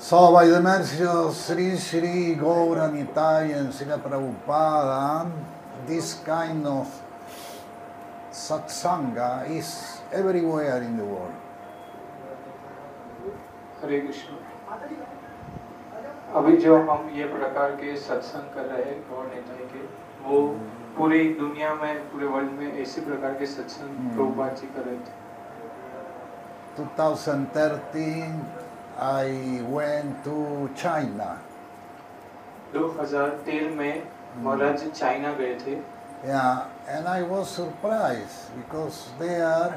So, by the mercy of Sri Sri Gaura Nitai and Srila Prabhupada, this kind of satsanga is everywhere in the world. हरे कृष्ण। अभी जो हम ये प्रकार के सत्संग कर रहे हैं गौर निताई के, वो पूरी दुनिया में, पूरे वर्ल्ड में ऐसे प्रकार के सत्संग प्रभुपाद जी कर रहे थे। 2013, I went to China. 2013 में महाराज चाइना गए थे। Yeah, and I was surprised because there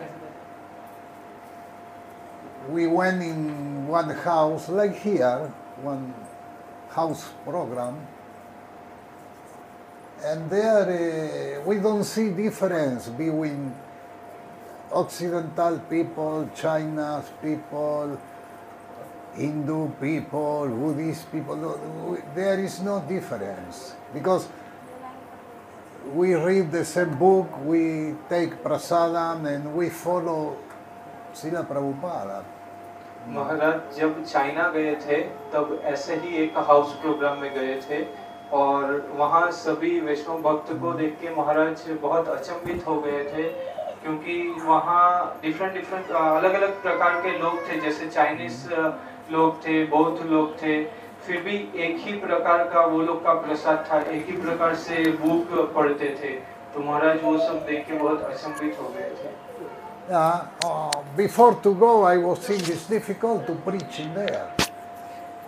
we went in one house, like here, one house program, and there we don't see difference between Occidental people, Chinese people, Hindu people, Buddhist people. There is no difference because we read the same book, we take prasadam, and we follow Srila Prabhupada. महाराज जब China गए थे तब ऐसे ही एक house programme में गए थे और वहाँ सभी वैष्णव भक्त को देख के महाराज बहुत अचंभित हो गए थे, क्योंकि वहाँ डिफरेंट अलग अलग प्रकार के लोग थे, जैसे चाइनीज लोग थे, बौद्ध लोग थे, फिर भी एक ही प्रकार का वो लोग का प्रसाद था, एक ही प्रकार से बुक पढ़ते थे। तो महाराज वो सब देख के बहुत अचंभित हो गए थे। Before to go, I was thinking it's difficult to preach in there.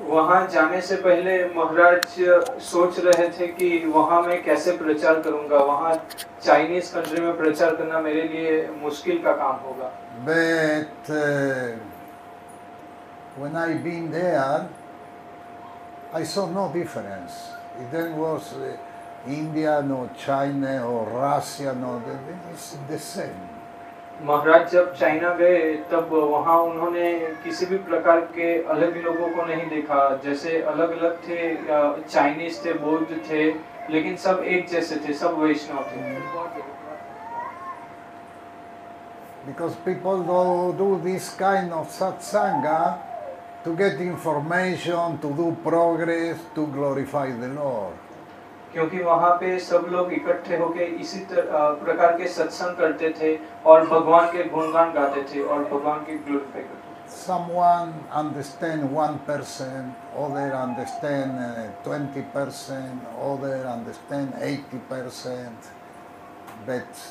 वहाँ जाने से पहले महाराज सोच रहे थे कि वहाँ मैं कैसे प्रचार करूँगा, वहाँ चाइनीज कंट्री में प्रचार करना मेरे लिए मुश्किल का काम होगा। But when I been there, I saw no difference. It then was India, no China, or Russia, no, it's the same. महाराज जब चाइना गए तब वहाँ उन्होंने किसी भी प्रकार के अलग लोगों को नहीं देखा, जैसे अलग अलग थे, चाइनीज थे, बौद्ध थे, लेकिन सब एक जैसे थे, सब वैष्णव थे। Because people do this kind of satsanga to get information, to do progress, to glorify the Lord. क्योंकि वहाँ पे सब लोग इकट्ठे होके इसी प्रकार के सत्संग करते थे और भगवान के गुणगान गाते थे और भगवान की ग्लोरीफाई करते थे। Someone understand 1%, other understand 20%, other understand 80%, but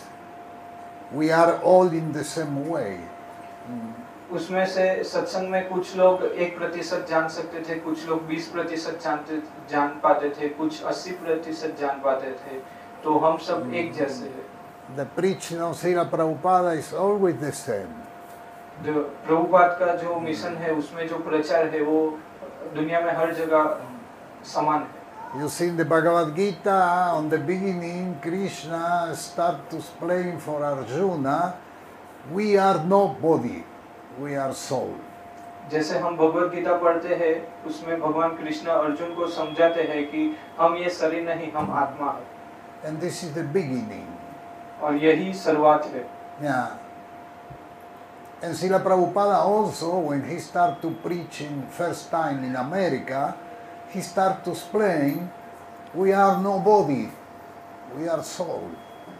we are all in the same way. उसमें से सत्संग में कुछ लोग 1% जान सकते थे, कुछ लोग 20% जान पाते थे, कुछ 80% जान पाते थे, तो हम सब एक जैसे हैं। The preaching of Srila Prabhupada is always the same. जो प्रभुपाद का जो मिशन है, उसमें जो प्रचार है, वो दुनिया में हर जगह समान है। You see in the Bhagavad Gita, on the beginning, Krishna starts to explain for Arjuna, we are no body, we are soul. जैसे हम भगवद गीता पढ़ते हैं, उसमें भगवान कृष्ण अर्जुन को समझाते हैं कि हम ये शरीर नहीं, हम आत्मा है। And this is the beginning. और यही शुरुआत है। Yeah. And Srila Prabhupada also, when he started to preach in first time in America, he started to explain, we are no body, we are soul.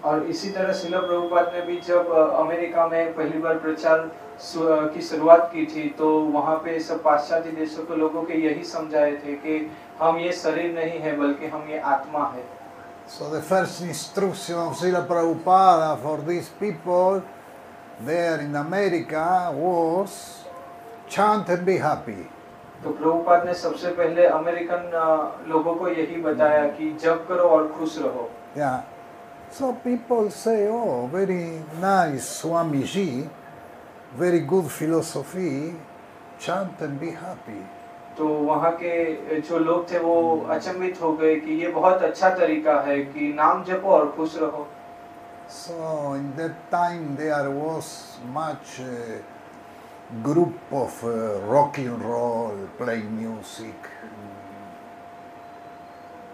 और इसी तरह श्रील प्रभुपाद ने भी जब अमेरिका में पहली बार प्रचार की शुरुआत की थी, तो वहाँ पे सब पाश्चात्य देशों के लोगों के यही समझाए थे कि हम ये शरीर नहीं है, बल्कि हम ये आत्मा है। So the first instruction of Srila Prabhupada for these people there in America was chant and be happy. तो प्रभुपाद ने सबसे पहले अमेरिकन लोगों को यही बताया कि जप करो और खुश रहो। Yeah. So people say, oh, very nice Swamiji, very good philosophy, chant and be happy. तो वहाँ के जो लोग थे वो अचंभित हो गए कि ये बहुत अच्छा तरीका है कि नाम जपो और खुश रहो। So in that time there was much group of rock and roll, playing music.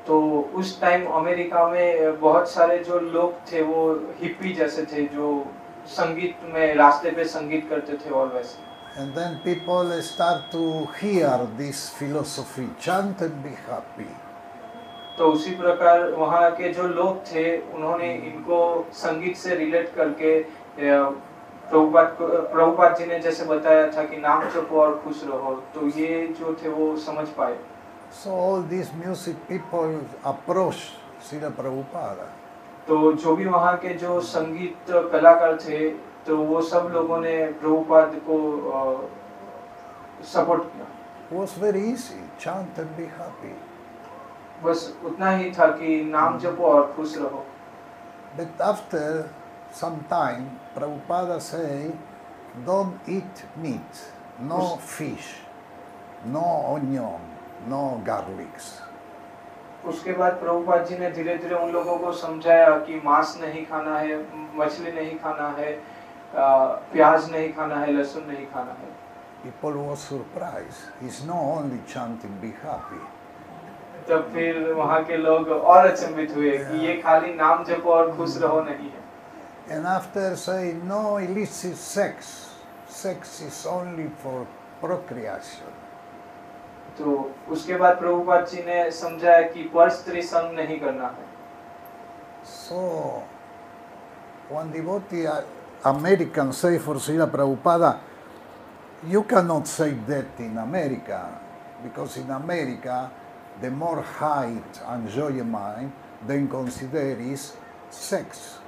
तो उस टाइम अमेरिका में बहुत सारे जो लोग थे वो हिप्पी जैसे थे, जो संगीत में रास्ते पे संगीत करते थे और वैसे। And then people start to hear this philosophy, chant and be happy. तो उसी प्रकार वहाँ के जो लोग थे उन्होंने इनको संगीत से रिलेट करके प्रभुपाद जी ने जैसे बताया था कि नाम जपो और खुश रहो, तो ये जो थे वो समझ पाए। So all these music people approach Srila Prabhupada. तो जो भी वहाँ के जो संगीत कलाकार थे तो वो सब लोगों ने प्रभुपाद को सपोर्ट किया। It was very easy, chant and be happy. बस उतना ही था कि नाम जपो और खुश रहो। But after some time, Prabhupada say, don't eat meat, no fish, no onion, no garlics. उसके बाद प्रभुपाद जी ने धीरे धीरे उन लोगों को समझाया कि मांस नहीं खाना है, मछली नहीं खाना है, प्याज नहीं खाना है, लहसुन नहीं खाना है। People were surprised. He's not only chanting, be happy. तब फिर वहाँ के लोग और अचंभित हुए कि ये खाली नाम जपो और खुश रहो नहीं है। And after saying no illicit sex, sex is only for procreation. तो उसके बाद प्रभुपाद जी ने समझाया कि पर स्त्री संग नहीं करना है। So, one devotee, American say for Srila Prabhupada, you cannot say that in America, because in America, the more height and enjoyment then consider is sex.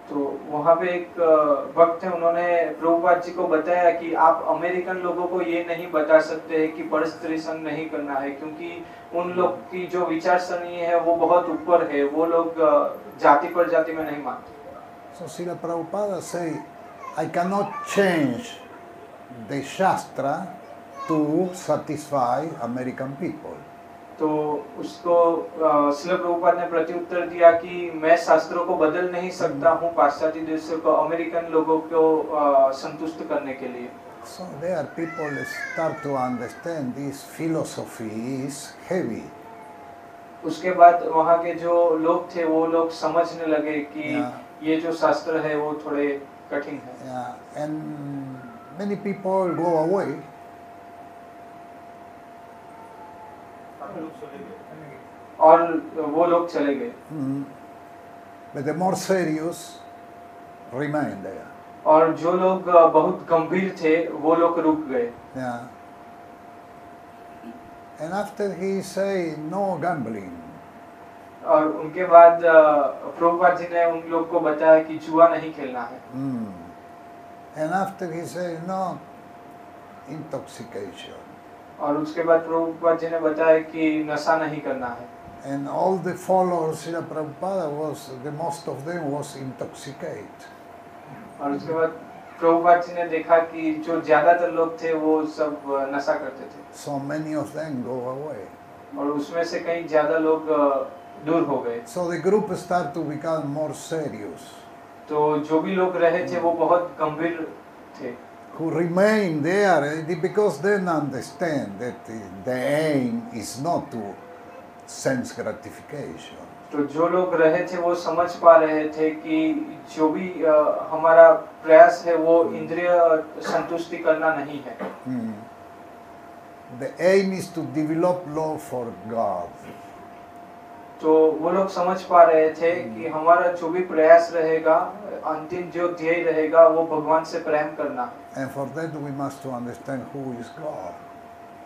तो वहाँ पे एक भक्त है, उन्होंने प्रभुपाद जी को बताया कि आप अमेरिकन लोगों को ये नहीं बता सकते हैं कि पर स्त्री संग नहीं करना है, क्योंकि उन लोग की जो विचारसरणी है वो बहुत ऊपर है, वो लोग जाति पर जाति में नहीं मानते। So Srila Prabhupada say, I cannot change the Shastra to satisfy American people. तो उसको श्रील प्रभुपाद ने प्रत्युत्तर दिया कि मैं शास्त्रों को बदल नहीं सकता हूँ पाश्चात्य देशों को अमेरिकन लोगों को संतुष्ट करने के लिए। So there people start to understand this philosophy is heavy. उसके बाद वहाँ के जो लोग थे वो लोग समझने लगे कि ये जो शास्त्र है वो थोड़े कठिन है। And many people go away. और वो लोग चले गए। But the more serious remain there. और जो लोग बहुत गंभीर थे वो लोग रुक गए। And after he say no gambling. और उनके बाद प्रभुपाद जी ने उन लोग को बताया कि जुआ नहीं खेलना है। And after he say no intoxication. और उसके बाद प्रभुपाद जी ने बताया कि नशा नहीं करना है। And all the followers of Prabhupada the most of them was intoxicated. और उसके बाद प्रभुपाद जी ने देखा कि जो ज्यादातर लोग थे वो सब नशा करते थे। So many of them go away. और उसमें से कई ज्यादा लोग दूर हो गए। So the group start to become more serious. तो जो भी लोग रहे थे वो बहुत गंभीर थे। Who remain there because they understand that the aim is not to sense gratification. तो जो लोग रहे थे वो समझ पा रहे थे कि जो भी हमारा प्रयास है वो इंद्रिय संतुष्टि करना नहीं है। The aim is to develop love for God. तो वो लोग समझ पा रहे थे कि हमारा जो भी प्रयास रहेगा, अंतिम जो ध्येय रहेगा वो भगवान से प्रेम करना। And for that we must to understand who is God.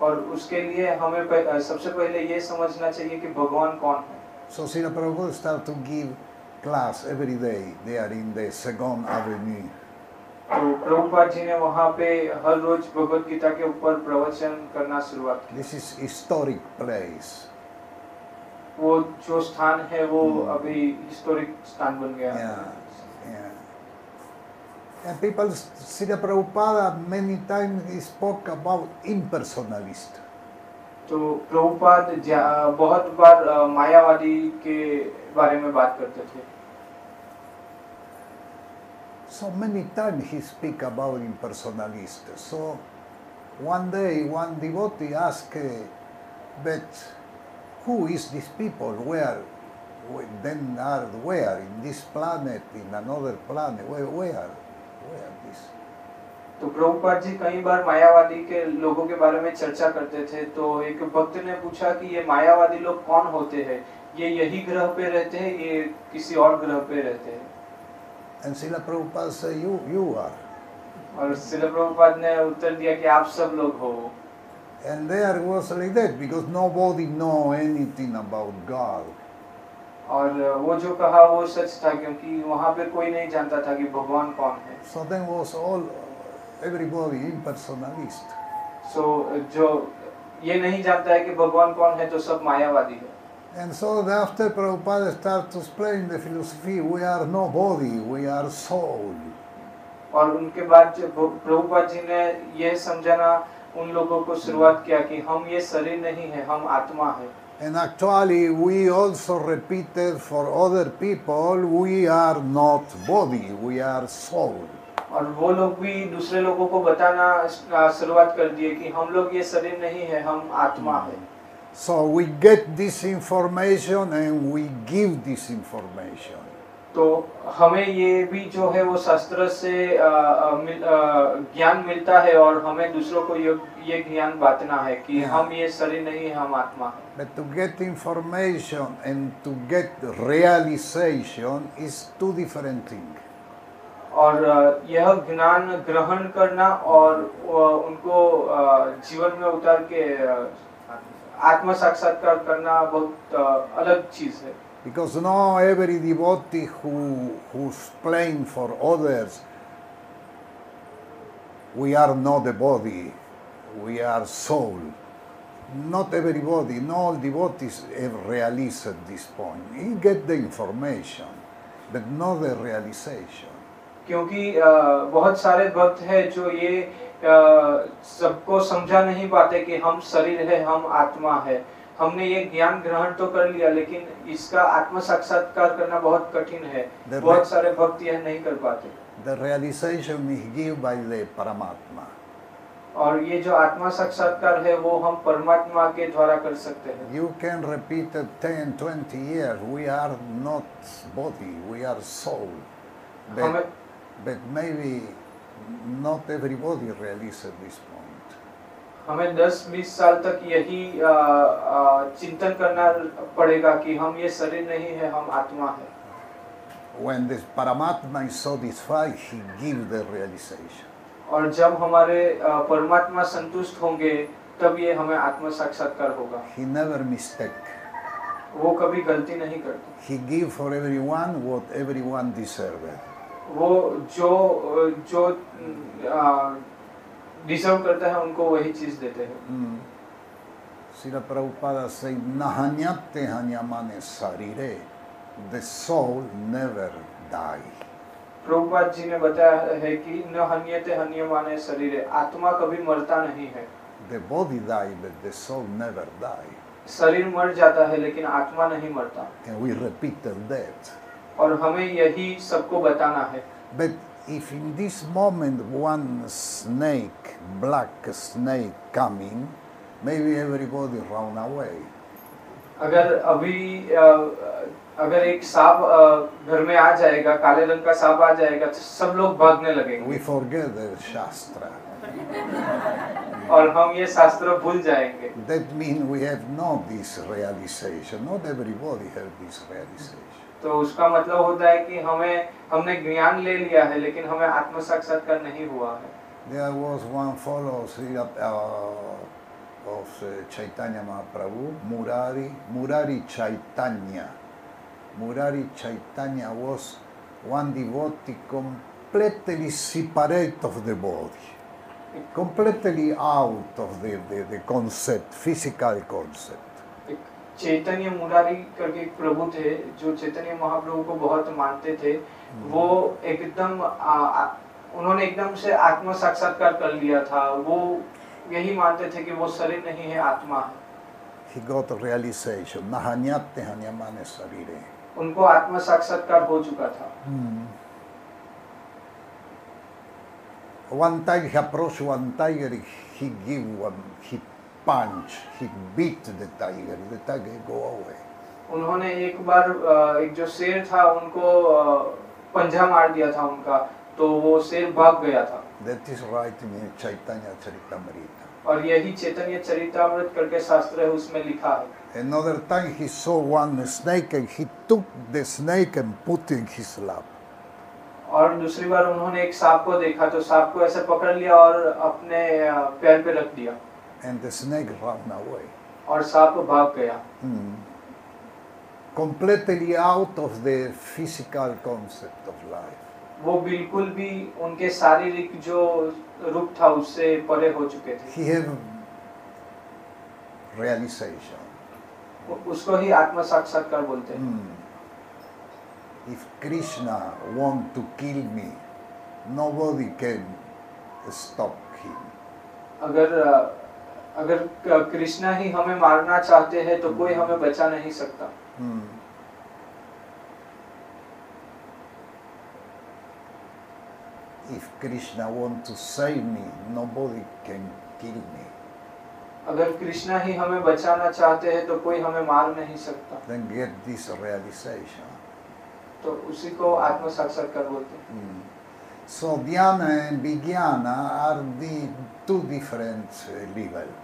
और उसके लिए हमें सबसे पहले ये समझना चाहिए कि भगवान कौन है। So Srila Prabhupada start to give class every day. They are in the Second Avenue. तो प्रभुपाद जी ने वहाँ पे हर रोज भगवत गीता के ऊपर प्रवचन करना शुरुआत की। This is historic place. वो जो स्थान है वो अभी हिस्टोरिक स्थान बन गया है। And people, Srila Prabhupada many times he spoke about impersonalist. तो प्रभुपाद बहुत बार मायावादी के बारे में बात करते थे। So many times he speak about impersonalist. So one day one devotee asked, but who is these people? Where in this planet, in another planet? Where this? तो प्रभुपाद जी कई बार मायावादी के लोगों के बारे में चर्चा करते थे, तो एक भक्त ने पूछा कि ये मायावादी लोग कौन होते हैं, ये यही ग्रह पे रहते हैं, ये किसी और ग्रह पे रहते हैं? And Srila Prabhupada said, you are. और श्रील प्रभुपाद ने उत्तर दिया कि आप सब लोग हो। And there was like that because nobody know anything about God. और वो जो कहा वो सच था, क्योंकि वहाँ पे कोई नहीं जानता था कि भगवान कौन है। So then was everybody impersonalist. सो जो ये नहीं जानता है कि भगवान कौन है, तो सब मायावादी है। And so after Prabhupada started to explain the philosophy, we are no body, we are soul. और उनके बाद जब प्रभुपाद जी ने ये समझाना उन लोगों को शुरुआत किया कि हम ये शरीर नहीं है, हम आत्मा है। And actually we also repeated for other people, we are not body, we are soul. और वो लोग भी दूसरे लोगों को बताना शुरुआत कर दिए कि हम लोग ये शरीर नहीं है, हम आत्मा है। So we get this information and we give this information. तो हमें ये भी जो है वो शास्त्र से ज्ञान मिलता है, और हमें दूसरों को ये ज्ञान बांटना है कि हम ये शरीर नहीं है, हम आत्मा है। But to get information and to get realization is two different things. और यह ज्ञान ग्रहण करना और उनको जीवन में उतार के आत्म साक्षात्कार करना बहुत अलग चीज है। Because now every devotee who's playing for others, we are not the body, we are soul. Not everybody, not all devotees have realized at this point. He get the information, but not the realization. क्योंकि बहुत सारे भक्त हैं जो ये सबको समझा नहीं पाते कि हम शरीर है, हम आत्मा है। हमने ये ज्ञान ग्रहण तो कर लिया, लेकिन इसका आत्म साक्षात्कार करना बहुत कठिन है। बहुत सारे भक्त यह नहीं कर पाते। The realization is given by the Paramatma. और ये जो आत्मा साक्षात्कार है वो हम परमात्मा के द्वारा कर सकते हैं। You can repeat it 10, 20 years. We are not body, we are soul. But maybe not everybody realizes this point. हमें 10-20 साल तक यही चिंतन करना पड़ेगा कि हम ये शरीर नहीं है, हम आत्मा है। When this Paramatma is satisfied, he gives the realization. और जब हमारे परमात्मा संतुष्ट होंगे, तब ये हमें आत्म साक्षात्कार होगा। He never mistake. वो कभी गलती नहीं करते। He give for everyone what everyone deserves. वो जो डिजर्व करता है उनको वही चीज देते हैं। Srila Prabhupada say, "Nahanyate hanyamane sarire." The soul never die. Prabhupada ji ने बताया है कि न हन्यते हन्यमाने शरीरे, आत्मा कभी मरता नहीं है। The body die, but the soul never die. शरीर मर जाता है लेकिन आत्मा नहीं मरता। And we repeated that. और हमें यही सबको बताना है। But if in this moment one snake, black snake coming, maybe everybody run away. अगर एक सांप घर में आ जाएगा, काले रंग का सांप आ जाएगा, तो सब लोग भागने लगेंगे। We forget the Shastra. और हम ये शास्त्र भूल जाएंगे। That means we have not this realization. Not everybody have this realization. तो उसका मतलब होता है कि हमने ज्ञान ले लिया है, लेकिन हमें आत्म साक्षात्कार नहीं हुआ है। There was one follower of Chaitanya Mahaprabhu, Murari Chaitanya. Murari Chaitanya was one devotee completely separate of the body, completely out of the concept, physical concept. चैतन्य मुरारी करके एक प्रभु थे जो चैतन्य महाप्रभु को बहुत मानते थे। वो उन्होंने एकदम से आत्म साक्षात्कार कर लिया था। वो यही मानते थे कि वो शरीर नहीं है, आत्मा है। He got a realization. Nahanyate hanyamane sarire. उनको आत्म साक्षात्कार हो चुका था। One time he approached one tiger. He punch. He beat the tiger go away. उन्होंने एक बार एक जो शेर था उनको पंजा मार दिया था उनका, तो वो शेर भाग गया था। That is right in Chaitanya Charitamrita. और यही चैतन्य चरितामृत करके शास्त्र है, उसमें लिखा है। Another time he saw one snake and he took the snake and put in his lap. और दूसरी बार उन्होंने एक सांप को देखा तो सांप को ऐसे पकड़ लिया और अपने पैर पे रख दिया And the snake ran away. और सांप भाग गया। Completely out of the physical concept of life. वो बिल्कुल भी उनके शारीरिक जो रूप था उससे परे हो चुके थे। He had realization. उसको ही आत्म साक्षात्कार बोलते हैं। If Krishna want to kill me, nobody can stop him. अगर कृष्णा ही हमें मारना चाहते हैं तो कोई हमें बचा नहीं सकता। If Krishna want to save me, nobody can kill me. अगर कृष्णा ही हमें बचाना चाहते हैं तो कोई हमें मार नहीं सकता। Then get this realization. तो उसी को आत्म साक्षात्कार बोलते हैं। So dhyana and vijnana are the two different levels.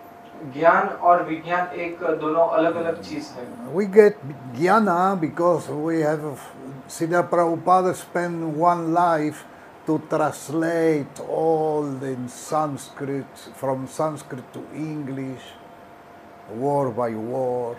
ज्ञान और विज्ञान एक दोनों अलग-अलग चीज है। We get jnana because we have Srila Prabhupada spent one life to translate all the Sanskrit, from Sanskrit to English, word by word.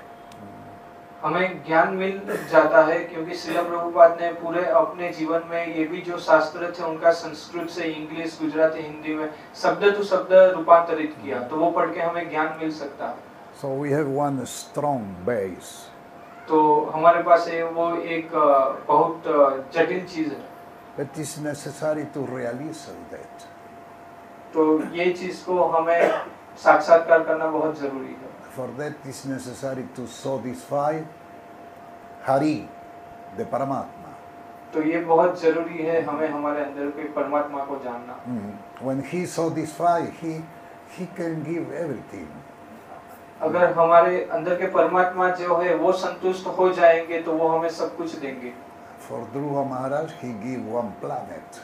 हमें ज्ञान मिल जाता है क्योंकि श्रील प्रभुपाद ने पूरे अपने जीवन में ये भी जो शास्त्र थे उनका संस्कृत से इंग्लिश, गुजराती, हिंदी में शब्द टू शब्द रूपांतरित किया, तो वो पढ़ के हमें ज्ञान मिल सकता है। So we have one strong base. तो हमारे पास वो एक बहुत जटिल चीज है। But it's necessary to realize that. तो ये चीज को हमें साक्षात्कार करना बहुत जरूरी है। For that it's necessary to satisfy Hari, the Paramatma. तो ये बहुत जरूरी है हमें हमारे अंदर के परमात्मा को जानना। When he satisfies, he can give everything. अगर हमारे अंदर के परमात्मा जो है वो संतुष्ट हो जाएंगे तो वो हमें सब कुछ देंगे। For Dhruva Maharaj, he gave one planet.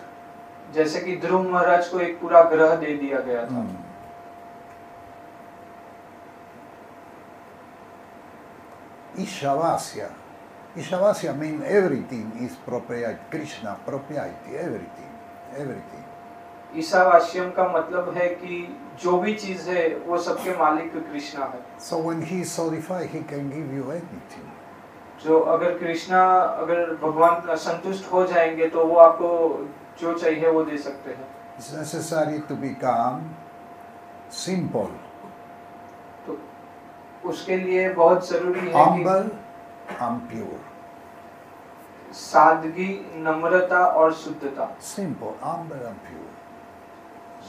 जैसे कि ध्रुव महाराज को एक पूरा ग्रह दे दिया गया था। Ishavasya. Ishavasya means everything is propriety. Krishna propriety, everything. ईशावास्यम का मतलब है कि जो भी चीज है वो सबके मालिक कृष्णा है। So when he is satisfied, he can give you anything. जो अगर भगवान संतुष्ट हो जाएंगे तो वो आपको जो चाहिए वो दे सकते हैं। It's necessary to become simple. तो उसके लिए बहुत जरूरी है humble and pure. सादगी, नम्रता और शुद्धता। Simple, humble and pure.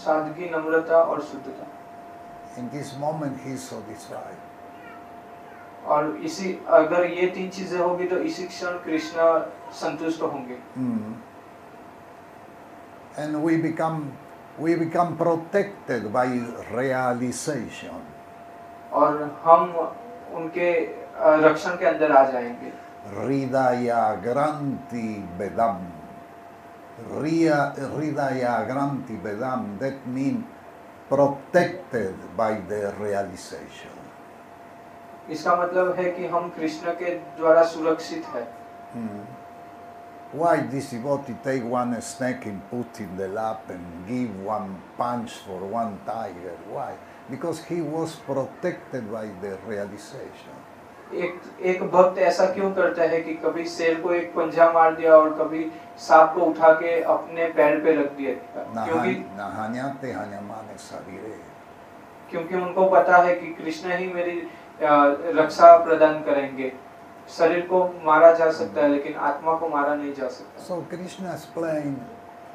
सादगी, नम्रता और शुद्धता। In this moment he is satisfied. और इसी अगर ये तीन चीजें होगी तो इसी क्षण कृष्ण संतुष्ट होंगे। And we become protected by realization. और हम उनके रक्षण के अंदर आ जाएंगे। Hridaya Granti Vedam. Hridaya Granti Vedam, that means protected by the realization. इसका मतलब है कि हम कृष्ण के द्वारा सुरक्षित है। Why this devotee take one snake and put in the lap and give one punch for one tiger? Why? Because he was protected by the realization. एक भक्त ऐसा क्यों करता है कि कभी शेर को एक पंजा मार दिया और कभी सांप को उठा के अपने पैर पे रख दिया, क्योंकि उनको पता है कि कृष्ण ही मेरी रक्षा प्रदान करेंगे। शरीर को मारा जा सकता है लेकिन आत्मा को मारा नहीं जा सकता। So Krishna explained,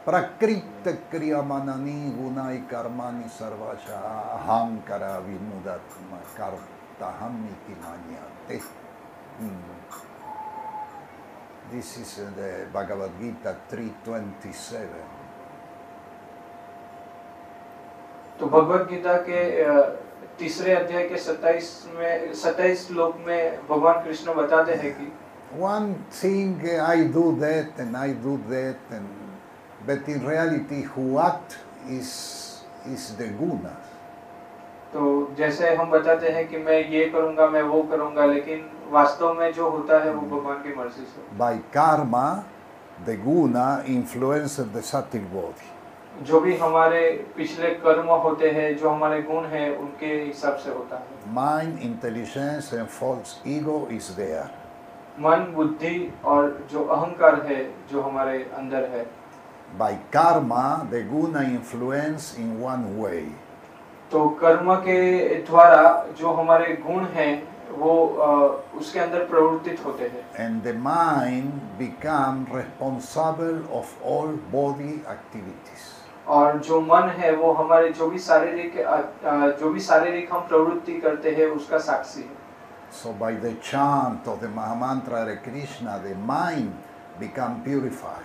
prakrita kriyamanani gunai karmani sarvasha ahankara vimudatma kartaham iti manyate. This is the Bhagavad Gita 3:27. तो भगवत गीता के तीसरे अध्याय के 27 श्लोक में भगवान कृष्ण बताते हैं कि one thing I do that and I do that, but in reality who act is the guna. तो जैसे हम बताते हैं कि मैं ये करूँगा, मैं वो करूँगा, लेकिन वास्तव में जो होता है वो भगवान की मर्जी से। By karma, the guna influences the sattvic body. जो भी हमारे पिछले कर्म होते हैं, जो हमारे गुण हैं, उनके हिसाब से होता है। Mind, intelligence, and false ego is there. मन, बुद्धि और जो अहंकार है, जो हमारे अंदर है। By karma, the guna influence in one way. तो कर्म के द्वारा जो हमारे गुण हैं, वो उसके अंदर प्रवर्तित होते हैं। And the mind become responsible of all body activities. और जो मन है वो हमारे जो भी शारीरिक हम प्रवृत्ति करते हैं उसका साक्षी है। So by the chant of the Mahamantra Hare Krishna, the mind become purified.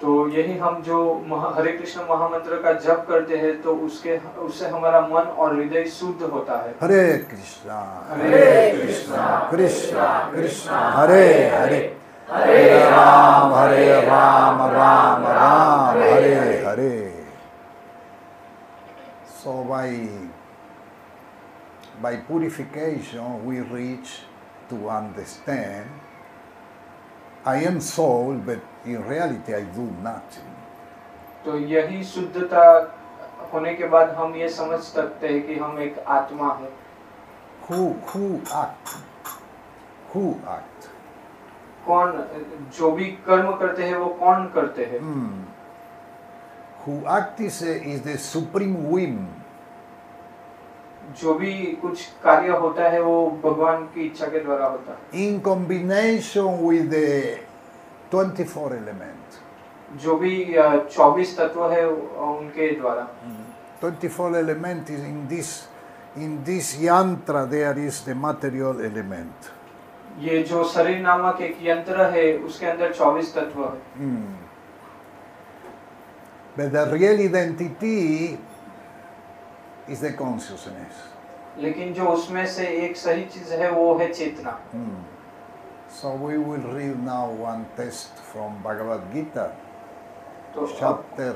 तो यही हम जो हरे कृष्ण महामंत्र का जप करते हैं तो उससे हमारा मन और हृदय शुद्ध होता है। Hare Krishna, Hare Krishna, Krishna Krishna, Hare Hare, Hare Ram, Ram Ram, Hare Hare. So by purification we reach to understand I am soul, but in reality I do nothing. तो यही शुद्धता होने के बाद हम ये समझ सकते हैं कि हम एक आत्मा है। Who act? Who act? कौन जो भी कर्म करते हैं वो कौन करते हैं? Who act is the supreme whim. जो भी कुछ कार्य होता है वो भगवान की इच्छा के द्वारा होता है। In combination with the 24 elements. जो भी 24 तत्व है उनके द्वारा। 24 element is in this yantra there is the material element. ये जो शरीर नामक एक यंत्र है उसके अंदर 24 तत्व है। But the real identity is the consciousness. लेकिन जो उसमें से एक सही चीज है वो है चेतना। So we will read now one text from Bhagavad Gita, तो chapter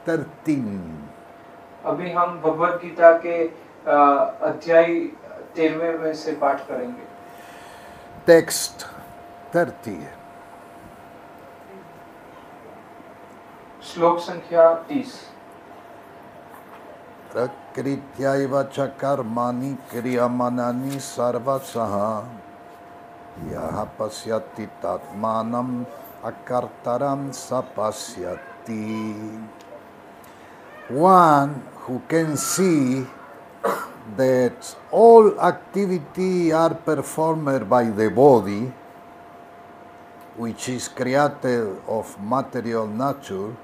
13. अभी हम भगवद गीता के अध्याय 13वें में से पाठ करेंगे। Text 30. श्लोक संख्या 30। प्रकृत्यैव च कर्माणि क्रियमाणानि सर्वशः यः पश्यति तत्मानम् अकर्तरं स पश्यति. One who can see that all activity are performed by the body, which is created of material nature,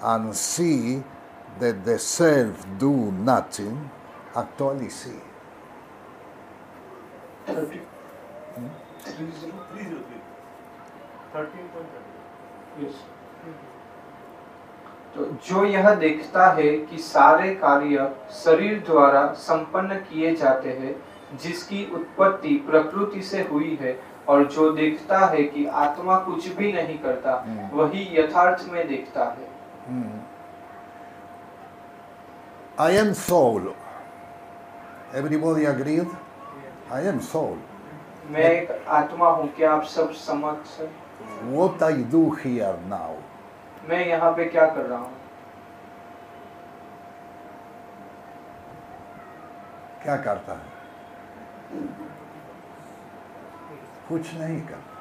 and see that the self do nothing, actually see. 30. 13.30. Yes. तो जो यह देखता है कि सारे कार्य शरीर द्वारा संपन्न किए जाते हैं, जिसकी उत्पत्ति प्रकृति से हुई है, और जो देखता है कि आत्मा कुछ भी नहीं करता, वही यथार्थ में देखता है। I am soul. Everybody agreed? I am soul. मैं एक आत्मा हूँ, क्या आप सब समझ हैं? What I do here now? मैं यहाँ पे क्या कर रहा हूँ? क्या करता है? कुछ नहीं करता.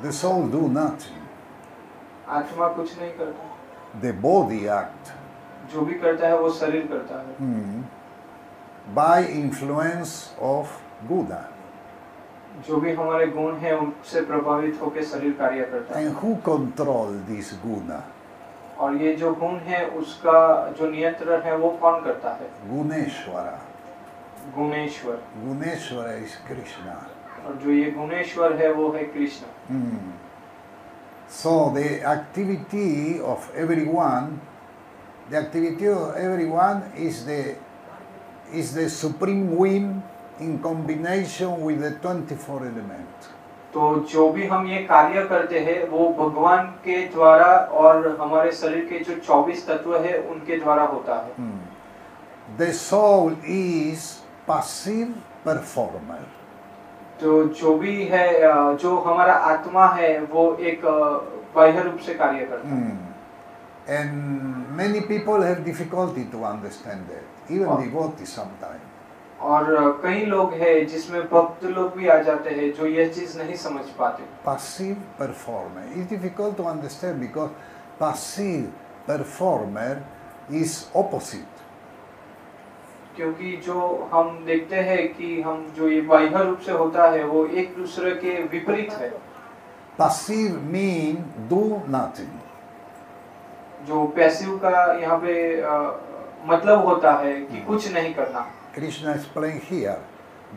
The soul do nothing. आत्मा कुछ नहीं करता। The body act. जो भी करता है वो शरीर करता है। By influence of Buddha. जो भी हमारे गुण हैं उनसे प्रभावित होकर शरीर कार्य करता है। And who control this guna? और ये जो गुण है उसका जो नियंत्रण है वो कौन करता है? Guneshwara. Guneshwar. Guneshwara is Krishna. और जो ये गुणेश्वर है वो है Krishna. So the activity of everyone is the supreme whim in combination with the 24 elements. तो जो भी हम ये कार्य करते हैं वो भगवान के द्वारा और हमारे शरीर के जो 24 तत्व है उनके द्वारा होता है। The soul is passive performer. तो जो भी है जो हमारा आत्मा है वो एक बाह्य रूप से कार्य करता है। And many people have difficulty to understand that, even devotees sometimes. और कई लोग हैं जिसमें भक्त लोग भी आ जाते हैं जो यह चीज नहीं समझ पाते। Passive performer is difficult to understand because passive performer is opposite. क्योंकि जो हम देखते हैं कि हम जो ये बाह्य रूप से होता है वो एक दूसरे के विपरीत है। Passive mean do nothing. जो पैसिव का यहाँ पे मतलब होता है कि कुछ नहीं करना। Krishna explained here,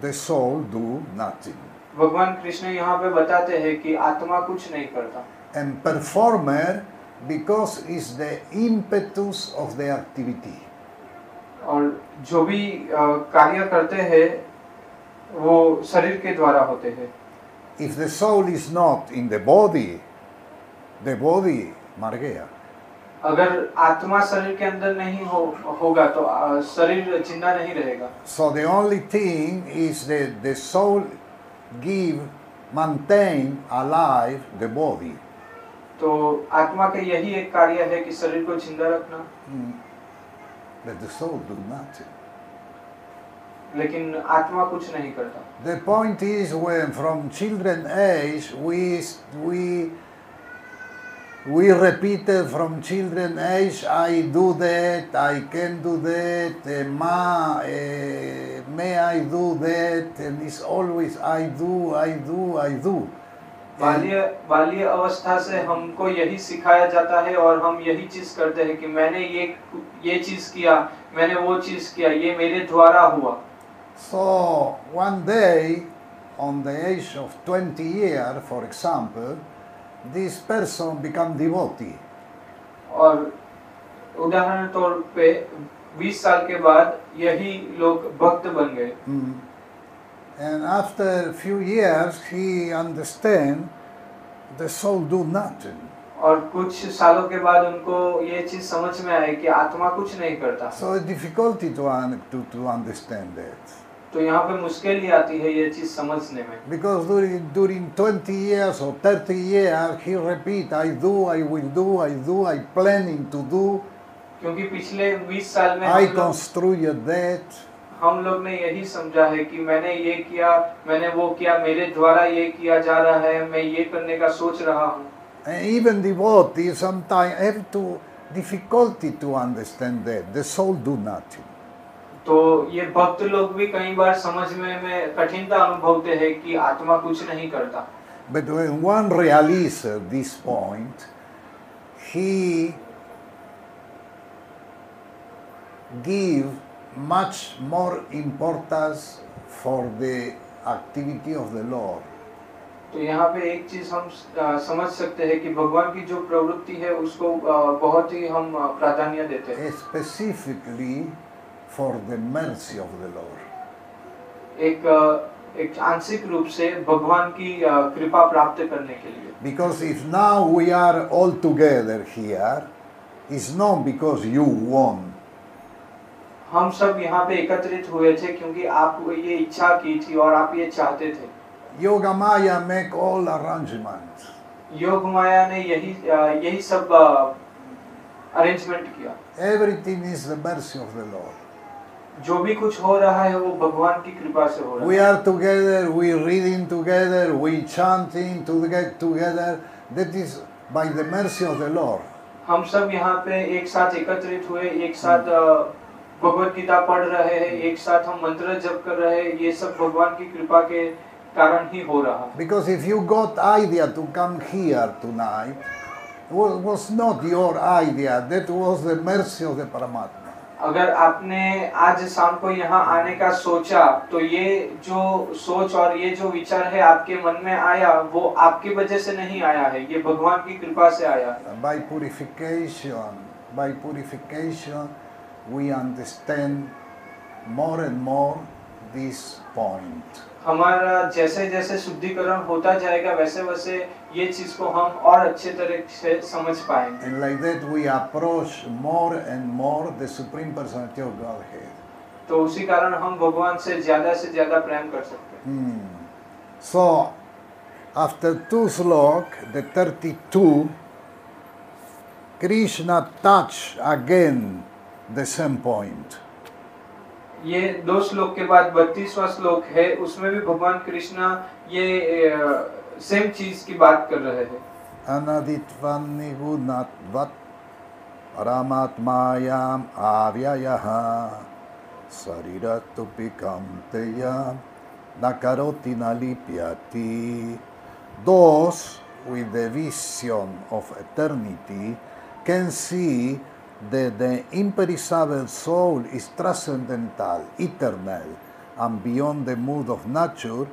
the soul do nothing. भगवान कृष्ण यहाँ पे बताते हैं कि आत्मा कुछ नहीं करता। And performer because is the impetus of the activity. और जो भी कार्य करते हैं वो शरीर के द्वारा होते हैं। If the soul is not in the body मर गया। अगर आत्मा शरीर के अंदर नहीं होगा तो शरीर जिंदा नहीं रहेगा। So the only thing is that the soul maintain alive the body. तो आत्मा का यही एक कार्य है कि शरीर को जिंदा रखना। But the soul do nothing. लेकिन आत्मा कुछ नहीं करता। The point is when from children age we repeated from children age, I do that, I can do that, may I do that, and it's always I do. बाल्य अवस्था से हमको यही सिखाया जाता है और हम यही चीज करते हैं कि मैंने ये चीज किया, मैंने वो चीज किया, ये मेरे द्वारा हुआ। So one day, on the age of 20 years, for example, this person become devotee. और उदाहरण तौर पे 20 साल के बाद यही लोग भक्त बन गए। And after a few years, he understand the soul do nothing. और कुछ सालों के बाद उनको ये चीज समझ में आई कि आत्मा कुछ नहीं करता। So it's difficulty to understand that. तो यहाँ पे मुश्किल ही आती है ये चीज समझने में। Because during 20 years or 30 years, he repeat, I do, I will do, I do, I planning to do. क्योंकि पिछले 20 साल में I constructed that. हम लोग ने यही समझा है कि मैंने ये किया, मैंने वो किया, मेरे द्वारा ये किया जा रहा है, मैं ये करने का सोच रहा हूँ। And even devotees sometimes have difficulty to understand that the soul do nothing. तो ये भक्त लोग भी कई बार समझने में कठिनता अनुभवते हैं कि आत्मा कुछ नहीं करता। But when one realizes this point, he give much more importance for the activity of the Lord. तो यहाँ पे एक चीज हम समझ सकते हैं कि भगवान की जो प्रवृत्ति है उसको बहुत ही हम प्राधान्य देते हैं। Specifically for the mercy of the Lord. एक आंशिक रूप से भगवान की कृपा प्राप्त करने के लिए। Because if now we are all together here, it's not because you won. हम सब यहाँ पे एकत्रित हुए थे क्योंकि आप ये इच्छा की थी और आप ये चाहते थे। Yoga Maya make all arrangements. योग माया ने यही सब अरेंजमेंट किया। Everything is the mercy of the Lord. जो भी कुछ हो रहा है वो भगवान की कृपा से हो रहा है। We are together, we reading together, we chanting together. That is by the mercy of the Lord. हम सब यहाँ पे एक साथ एकत्रित हुए, एक साथ भगवत गीता पढ़ रहे हैं, एक साथ हम मंत्र जप कर रहे हैं, ये सब भगवान की कृपा के कारण ही हो रहा है। Because if you got idea to come here tonight, was not your idea. That was the mercy of the Paramatma. अगर आपने आज शाम को यहाँ आने का सोचा तो ये जो सोच और ये जो विचार है आपके मन में आया वो आपकी वजह से नहीं आया है, ये भगवान की कृपा से आया है। By purification we understand more and more this point. हमारा जैसे जैसे शुद्धिकरण होता जाएगा वैसे वैसे ये चीज को हम और अच्छे तरह से समझ पाएंगे। And like that we approach more and more the Supreme Personality of Godhead. तो उसी कारण हम भगवान से ज्यादा प्रेम कर सकते हैं। So, after 2 slok, the 32, Krishna touched again the same point. ये 2 श्लोक के बाद 32वां श्लोक है, उसमें भी भगवान कृष्णा ये सेम चीज की बात कर रहे हैं। Anaditvan nigunatvat paramatmayam avyayaha sariratupikamteya nakaroti nalipyati. Those with the vision of eternity can see that the imperishable soul is transcendental, eternal, and beyond the mood of nature,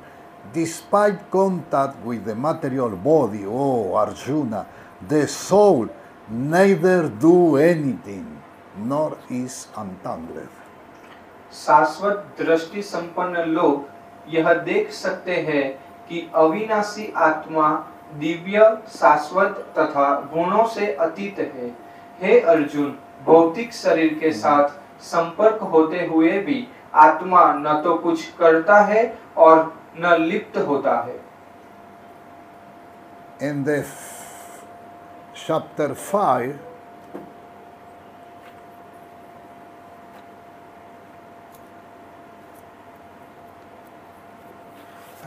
despite contact with the material body. Oh, Arjuna, the soul neither do anything, nor is entangled. शाश्वत दृष्टि संपन्न लोग यह देख सकते हैं कि अविनाशी आत्मा दिव्य, शाश्वत तथा गुणों से अतीत है। हे अर्जुन, भौतिक शरीर के साथ संपर्क होते हुए भी आत्मा न तो कुछ करता है और न लिप्त होता है। In the chapter 5,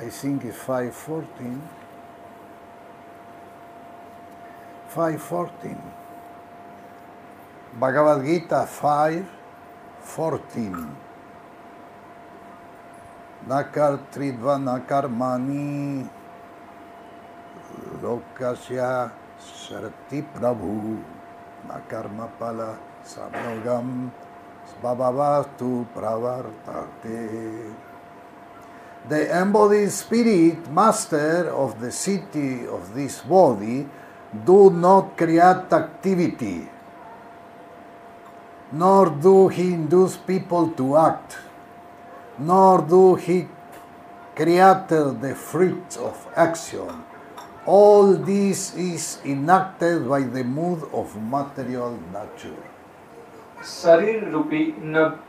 I think it's 5:14. 5:14. Bhagavad Gita 5:14. Nakar tridvana karmani lokasya sarati prabhu nakarma pala samyogam svabhavatu pravartate. The embodied spirit, master of the city of this body, do not create activity, nor do he induce people to act, nor do he create the fruit of action. All this is enacted by the mood of material nature. शरीर रूपी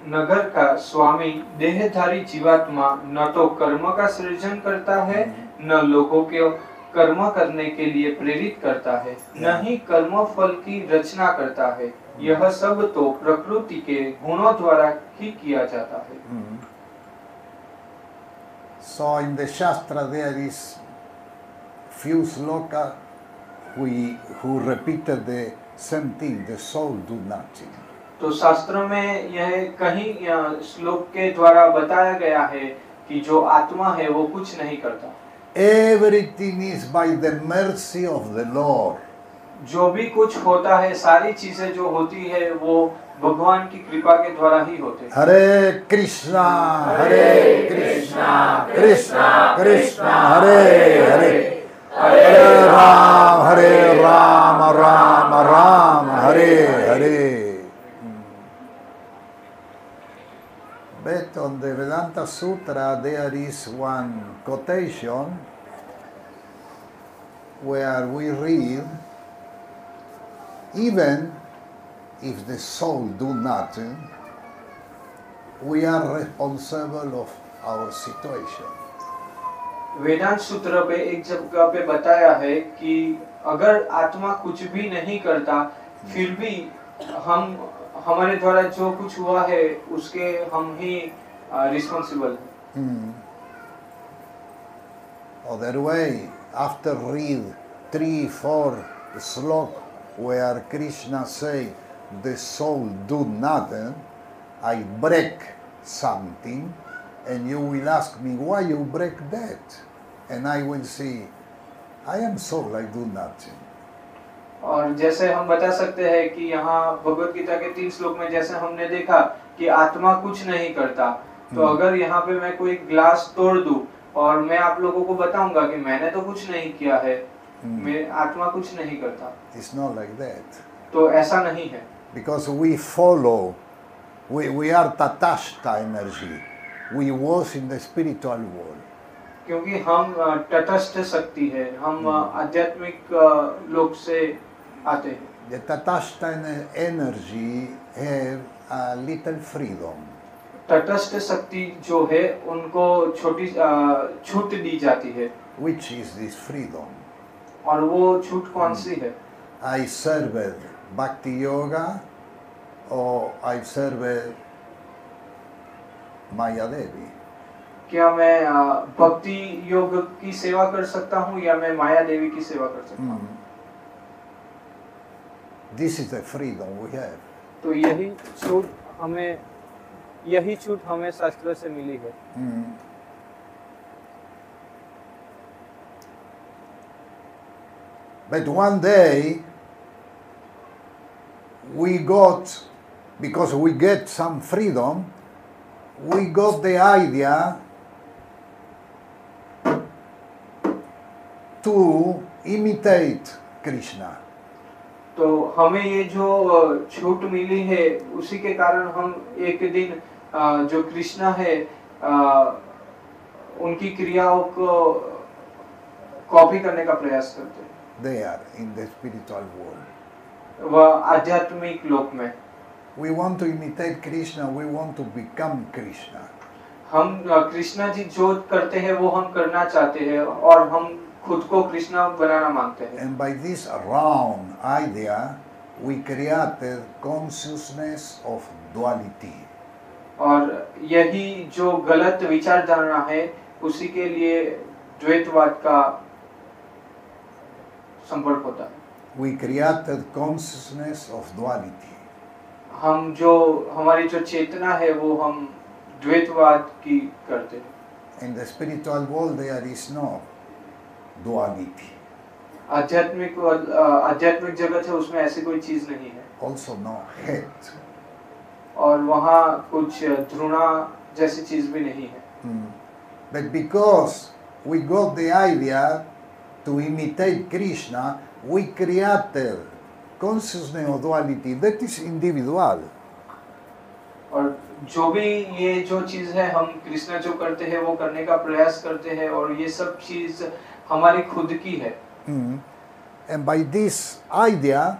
नगर का स्वामी देहधारी जीवात्मा न तो कर्म का सृजन करता है, न लोगों के कर्म करने के लिए प्रेरित करता है, न ही कर्म फल की रचना करता है। यह सब तो प्रकृति के गुणों द्वारा ही किया जाता है। So in the Shastra there is few sloka who repeated the same thing, the soul do nothing. तो शास्त्रों में यह कहीं श्लोक के द्वारा बताया गया है कि जो आत्मा है वो कुछ नहीं करता। Everything is by the mercy of the Lord. जो भी कुछ होता है, सारी चीजें जो होती है वो भगवान की कृपा के द्वारा ही होते हैं। हरे कृष्णा कृष्णा कृष्णा हरे हरे, हरे Ram Ram Ram Hare Hare. But on the Vedanta Sutra there is one quotation where we read, even if the soul do nothing, we are responsible of our situation. वेदांत सूत्र पे एक जगह पे बताया है कि अगर आत्मा कुछ भी नहीं करता, फिर भी हमारे द्वारा जो कुछ हुआ है उसके हम ही रिस्पांसिबल हैं। Other way, after read 3-4 slok where Krishna say the soul do nothing, I break something, and you will ask me why you break that, and I will say I am soul, I do nothing. और जैसे हम बता सकते हैं कि यहाँ भगवत गीता के 3 श्लोक में जैसे हमने देखा कि आत्मा कुछ नहीं करता, तो अगर यहाँ पे मैं कोई ग्लास तोड़ दूं और मैं आप लोगों को बताऊंगा कि मैंने तो कुछ नहीं किया है, मैं आत्मा कुछ नहीं करता। It's not like that. तो ऐसा नहीं है। Because we follow, we are tatashta energy. we was in the spiritual world. क्योंकि हम तटस्थ शक्ति है, हम आध्यात्मिक लोक से आते हैं। The Tatashta energy have a little freedom. तटस्थ शक्ति जो है उनको छोटी छूट दी जाती है। Which is this freedom? और वो छूट कौन सी है? I serve Bhakti Yoga or I serve Maya Devi. क्या मैं भक्ति योग की सेवा कर सकता हूँ या मैं माया देवी की सेवा कर सकता हूँ? This is the freedom we have. तो यही छूट हमें शास्त्र से मिली है। But one day we got, because we get some freedom, we got the idea to imitate Krishna. तो हमें ये जो छूट मिली है उसी के कारण हम एक दिन जो कृष्णा है उनकी क्रियाओं को कॉपी करने का प्रयास करते हैं। They are in the spiritual world. वह आध्यात्मिक लोक में। We want to imitate Krishna. We want to become Krishna. हम कृष्णा जी जो करते हैं वो हम करना चाहते हैं और हम खुद को कृष्णा बनाना मांगते हैं। And by this round idea, we created consciousness of duality. और यही जो गलत विचारधारा है उसी के लिए द्वैतवाद का संपर्क होता है। We created consciousness of duality. हम जो हमारी जो चेतना है वो हम द्वैतवाद की करते हैं। In the spiritual world, there is no duality. आध्यात्मिक जगत है उसमें ऐसी कोई चीज नहीं है। Also no hate. और वहाँ कुछ ध्रुणा जैसी चीज भी नहीं है। But because we got the idea to imitate Krishna, we created consciousness of duality that is individual. और जो भी ये जो चीज है हम कृष्णा जो करते हैं वो करने का प्रयास करते हैं और ये सब चीज हमारी खुद की है। And by this idea,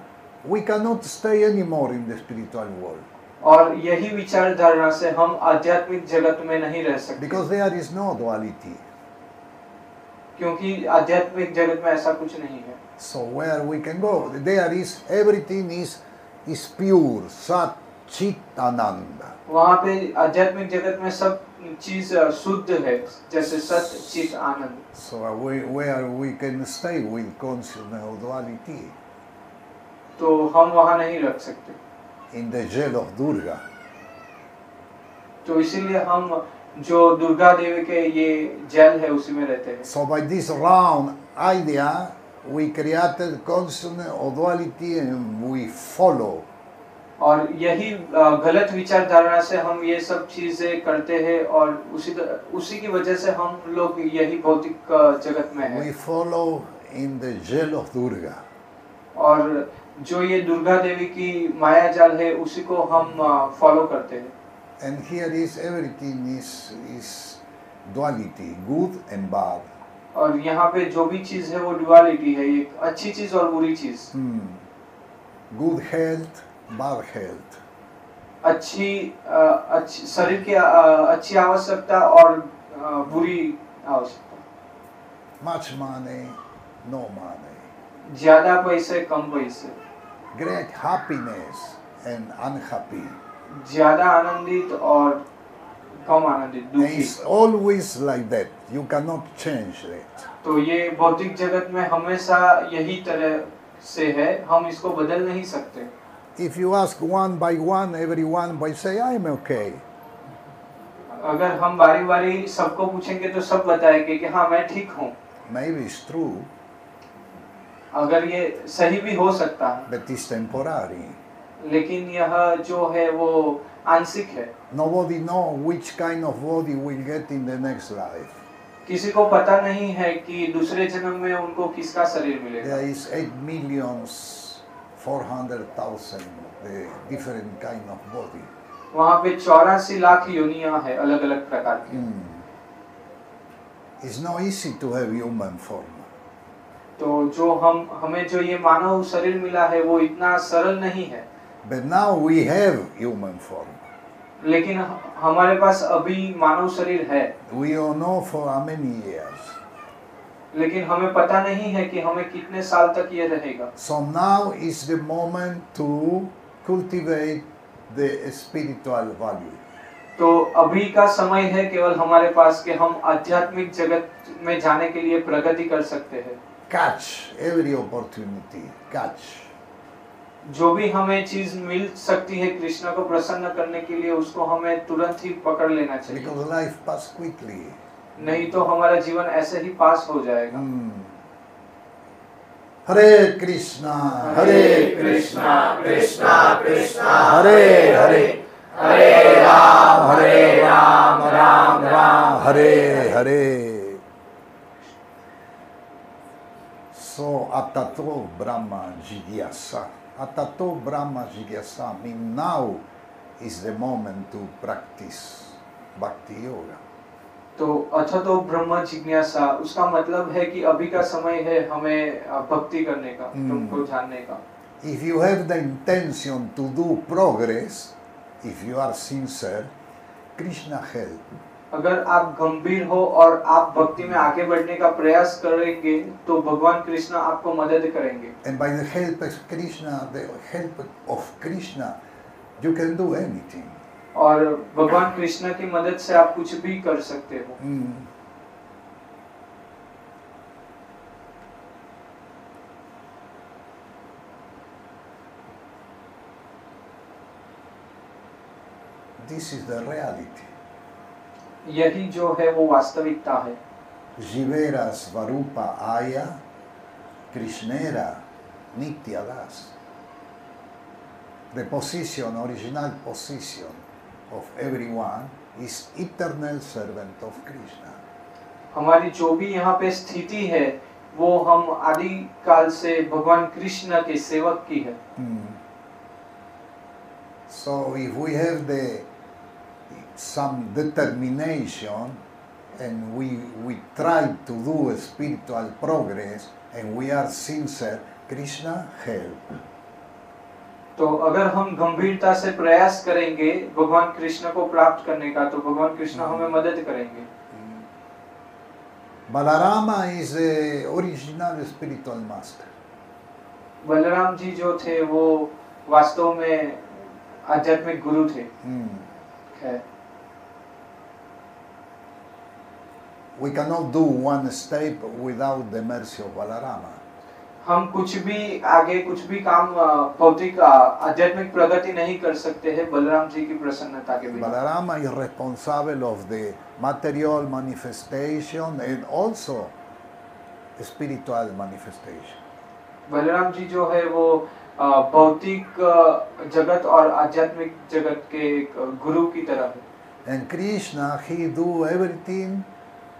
we cannot stay anymore in the spiritual world. और यही विचारधारा से हम आध्यात्मिक जगत में नहीं रह सकते। Because there is no duality. क्योंकि आध्यात्मिक जगत में ऐसा कुछ नहीं है। So where we can go? There is everything is pure, Sat Chit Ananda. वहाँ पे आध्यात्मिक जगत में सब चीज शुद्ध है जैसे सत चित आनंद। So where we can stay with consciousness of duality. तो हम वहाँ नहीं रख सकते। In the jail of Durga. तो इसीलिए हम जो दुर्गा देवी के ये जेल है उसी में रहते हैं। So by this round idea, we created consciousness of duality and we follow. और यही गलत विचारधारा से हम ये सब चीजें करते हैं और उसी की वजह से हम लोग यही भौतिक जगत में हैं। We follow in the jail of Durga. और जो ये दुर्गा देवी की माया जाल है उसी को हम फॉलो करते हैं। And here is everything is duality, good and bad. और यहाँ पे जो भी चीज है वो डुअलिटी है, एक अच्छी चीज और बुरी चीज। Good health, bad health. अच्छी शरीर की अच्छी आवश्यकता और बुरी आवश्यकता। Much money, no money. ज्यादा पैसे कम पैसे। Great happiness and unhappy. ज्यादा आनंदित और कम आनंदित, दुखी। It's always like that. You cannot change it. तो ये भौतिक जगत में हमेशा यही तरह से है, हम इसको बदल नहीं सकते। If you ask one by one, everyone will say, "I'm okay." अगर हम बारी-बारी सबको पूछेंगे तो सब बताएंगे कि हाँ मैं ठीक हूँ। Maybe it's true. अगर ये सही भी हो सकता है। But it's temporary. लेकिन यह जो है वो आंशिक है। Nobody knows which kind of body we'll get in the next life. किसी को पता नहीं है कि दूसरे जन्म में उनको किसका शरीर मिलेगा। There is 8,400,000 different kind of body. वहाँ पे 84 लाख योनियां है अलग अलग प्रकार की। It's not easy to have human form. तो जो हमें जो ये मानव शरीर मिला है वो इतना सरल नहीं है, But now we have human form. लेकिन हमारे पास अभी मानव शरीर है, We don't know for how many years. लेकिन हमें पता नहीं है कि हमें कितने साल तक ये रहेगा। So now is the moment to cultivate the spiritual value. तो अभी का समय है केवल हमारे पास कि हम आध्यात्मिक जगत में जाने के लिए प्रगति कर सकते हैं। Catch every opportunity. Catch. जो भी हमें चीज मिल सकती है कृष्ण को प्रसन्न करने के लिए, उसको हमें तुरंत ही पकड़ लेना चाहिए, Because life passes quickly. नहीं तो हमारा जीवन ऐसे ही पास हो जाएगा। Hare Krishna, Hare Krishna, Krishna Krishna, Hare Hare, Hare Ram, Ram Ram, Hare Hare. So Atato Brahma Jigyasa. Atato Brahma Jigyasa means now is the moment to practice Bhakti Yoga. तो अथ तो ब्रह्म जिज्ञासा, उसका मतलब है कि अभी का समय है हमें भक्ति करने का, तुमको जानने का। If you have the intention to do progress, if you are sincere, Krishna help. अगर आप गंभीर हो और आप भक्ति में आगे बढ़ने का प्रयास करेंगे तो भगवान कृष्ण आपको मदद करेंगे। And by the help of Krishna, the help of Krishna, you can do anything. और भगवान कृष्ण की मदद से आप कुछ भी कर सकते हो। This is the reality. यही जो है वो वास्तविकता है। Jivera Svarupa Aya, Krishnera Nityadas. The position, original position of everyone is eternal servant of Krishna. हमारी जो भी यहाँ पे स्थिति है वो हम आदि काल से भगवान कृष्ण के सेवक की है। So if we have some determination and we try to do a spiritual progress and we are sincere, Krishna help. तो अगर हम गंभीरता से प्रयास करेंगे भगवान कृष्ण को प्राप्त करने का, तो भगवान कृष्ण हमें मदद करेंगे। Balarama is the original spiritual master. Balram ji जो थे वो वास्तव में आध्यात्मिक गुरु थे। We cannot do one step without the mercy of Balarama. हम कुछ भी आगे कुछ भी काम भौतिक आध्यात्मिक प्रगति नहीं कर सकते हैं बलराम जी की प्रसन्नता के बिना। Balarama is responsible of the material manifestation and also spiritual manifestation. Balram ji जो है वो भौतिक जगत और आध्यात्मिक जगत के एक गुरु की तरह है। And Krishna, he do everything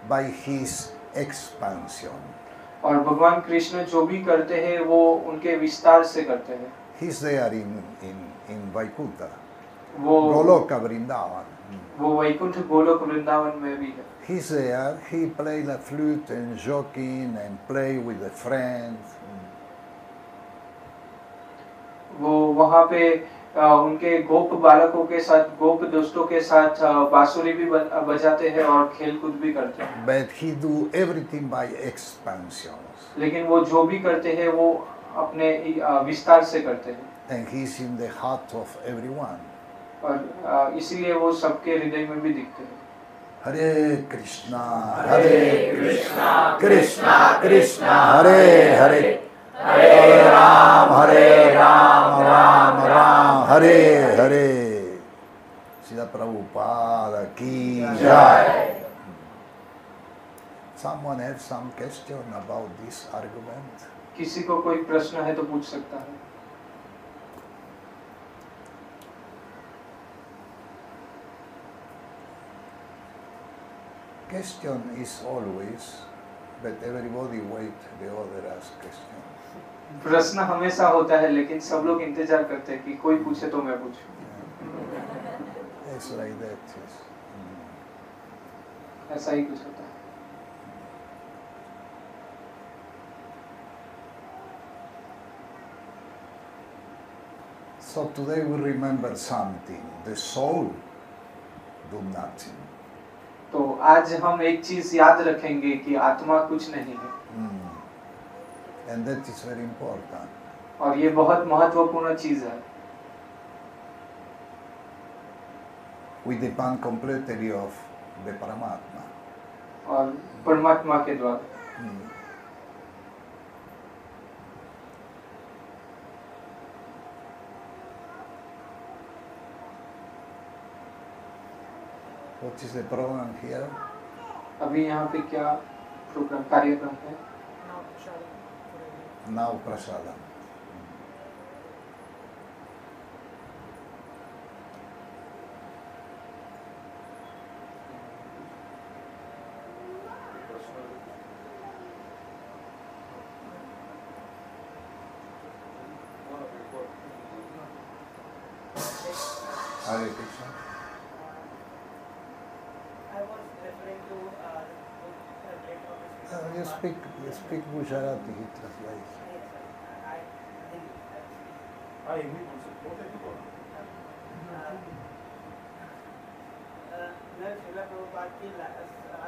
by his expansion. और भगवान कृष्ण जो भी करते हैं वो उनके विस्तार से करते हैं। He's there in Vaikuntha. वो Goloka Vrindavan. वो वैकुंठ गोलोक वृंदावन में भी है। He's there. He play the flute and joking and play with the friends. वो वहाँ पे उनके गोप बालकों के साथ, गोप दोस्तों के साथ बांसुरी भी बजाते हैं और खेल कूद भी करते हैं। But he do everything by expansions. लेकिन वो जो भी करते हैं वो अपने विस्तार से करते हैं। And he's in the heart of everyone. और इसीलिए वो सबके हृदय में भी दिखते हैं। Hare Krishna, Hare Krishna, Krishna Krishna, Hare Hare, Hare Ram, Ram Ram, Hare Hare. Srila Prabhupada ki jai. Someone have some question about this argument? किसी को कोई प्रश्न है तो पूछ सकता है। Question is always, but everybody wait the other ask question. प्रश्न हमेशा होता है लेकिन सब लोग इंतजार करते हैं कि कोई पूछे तो मैं पूछूं। It's like that, yes. ऐसा ही कुछ होता है. So today we remember something. The soul do nothing. तो आज हम एक चीज याद रखेंगे कि आत्मा कुछ नहीं है. And that is very important. और ये बहुत महत्वपूर्ण चीज है. We depend completely of the Paramatma. और परमात्मा के द्वारा. What is the program here? अभी यहाँ पे क्या प्रोग्राम कार्यक्रम है? Now Prasadam. Hare Krishna. I was referring to You speak Gujarati, he translates. मैं श्रीला प्रभुपाद की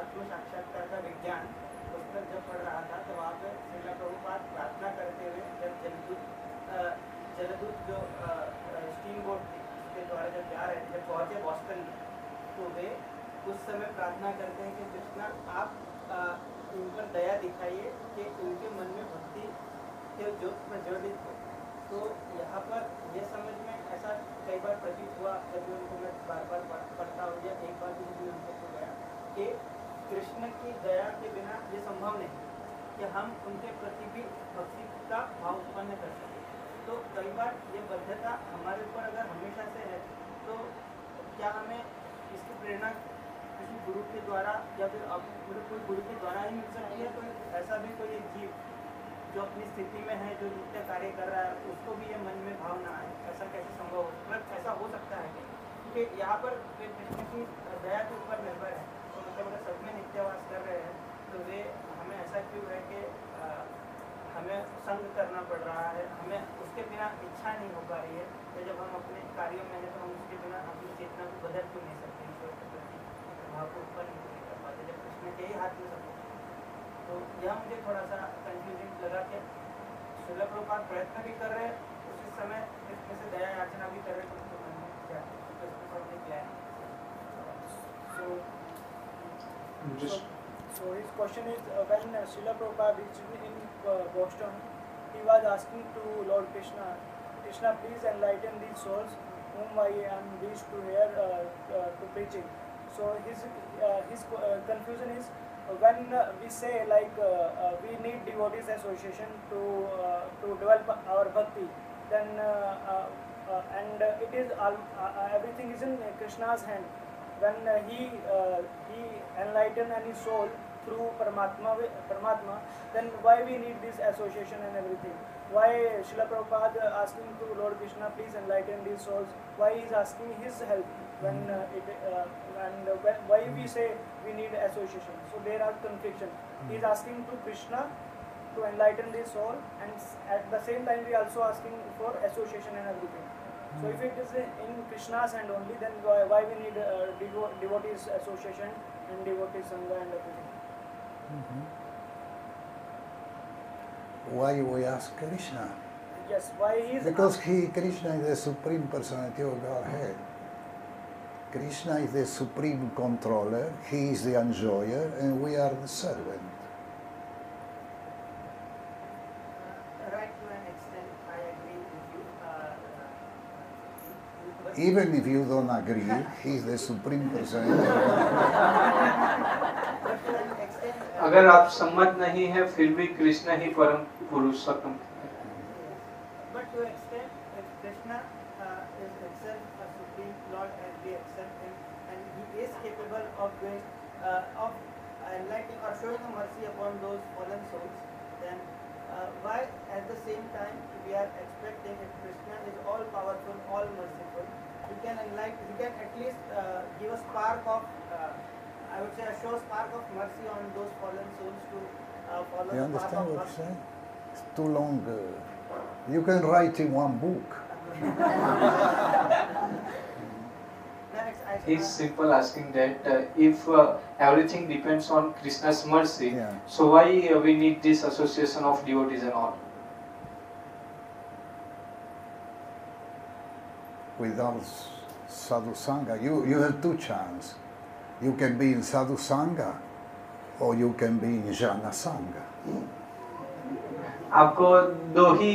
आत्म साक्षात्कार का विज्ञान पुस्तक जब पढ़ रहा था तो वहाँ पे श्रीला प्रभुपाद प्रार्थना करते हुए जब जलदूत जो स्टीम बोट के द्वारा जब जा रहे थे, जब पहुँचे बॉस्टन में, तो वे उस समय प्रार्थना करते हैं कि कृष्णा आप इन पर दया दिखाइए कि उनके मन में भक्ति के ज्योत प्रज्वलित हो. तो यहाँ पर ये समझ में ऐसा कई बार प्रतीत हुआ, जब उनको मैं बार बार पढ़ता हूँ या एक बार भी मुझे उनको गया कि कृष्ण की दया के बिना ये संभव नहीं कि हम उनके प्रति भी भक्ति का भाव उत्पन्न कर सकें. तो कई बार ये बद्धता हमारे ऊपर अगर हमेशा से है तो क्या हमें इसकी प्रेरणा किसी गुरु के द्वारा या फिर कोई गुरु के द्वारा ही मिल सकती है? कोई ऐसा भी कोई एक जीव जो अपनी स्थिति में है, जो नित्य कार्य कर रहा है, उसको भी ये मन में भाव ना आए, ऐसा कैसे संभव हो? मतलब ऐसा हो सकता है क्योंकि यहाँ पर वे कृष्ण की दया के ऊपर निर्भर है. तो मतलब अगर सब में नित्यवास कर रहे हैं तो वे हमें ऐसा क्यों है कि हमें संग करना पड़ रहा है, हमें उसके बिना इच्छा नहीं हो पा रही है, या जब हम अपने कार्यों में हैं तो हम उसके बिना अपनी चेतना को बदल क्यों नहीं सकते, ईश्वर के प्रति भाव को उत्पन्न नहीं कर पाते जब कृष्ण के ही हाथ में सब. तो यह मुझे थोड़ा सा कंफ्यूजिंग लगा कि श्रीला प्रभुपाद प्रयत्न भी कर रहे हैं, उसी समय कृष्ण से दया याचना भी कर रहे हैं, तो मन में क्या क्या है? So his question is, when Srila Prabhupada reached in Boston, he was asking to Lord Krishna, Krishna, please enlighten these souls whom I am reached to hear to preaching. So his confusion is, when we say like we need devotees association to develop our bhakti, then and it is everything is in Krishna's hand. When he enlighten any soul through Paramatma, then why we need this association and everything? Why Srila Prabhupada asking to Lord Krishna, please enlighten these souls? Why he is asking his help when why we say we need association? So there are confliction. He is asking to Krishna to enlighten this soul, and at the same time we are also asking for association and everything. So if it is in Krishna's hand only, then why we need devotees association and devotees sangha and everything? Why we ask Krishna? Yes, why he is Because Krishna is the Supreme Personality of Godhead. Krishna is the Supreme Controller, He is the Enjoyer, and we are the servant. Right, to an extent, I agree with you. Even if you don't agree, He is the Supreme Personality of Godhead. But to an extent, अगर आप सम्मत नहीं है फिर भी कृष्ण ही परम पुरुषोत्तम है. but to an extent, if Krishna is itself a supreme Lord and we accept him, and he is capable of doing of enlightening or showing a mercy upon those fallen souls, then why at the same time we are expecting, if Krishna is all powerful, all merciful, he can and like you can at least give a spark of, I would say, a show spark of mercy on those fallen souls to follow You the path understand of what I'm mercy. saying? It's too long. You can write in one book. He's simple asking that if everything depends on Krishna's mercy, Yeah. so why we need this association of devotees and all? Without sadhu sangha, you have two chances. You can be in sadhu sangha, or you can be in jnana sangha. आपको दो ही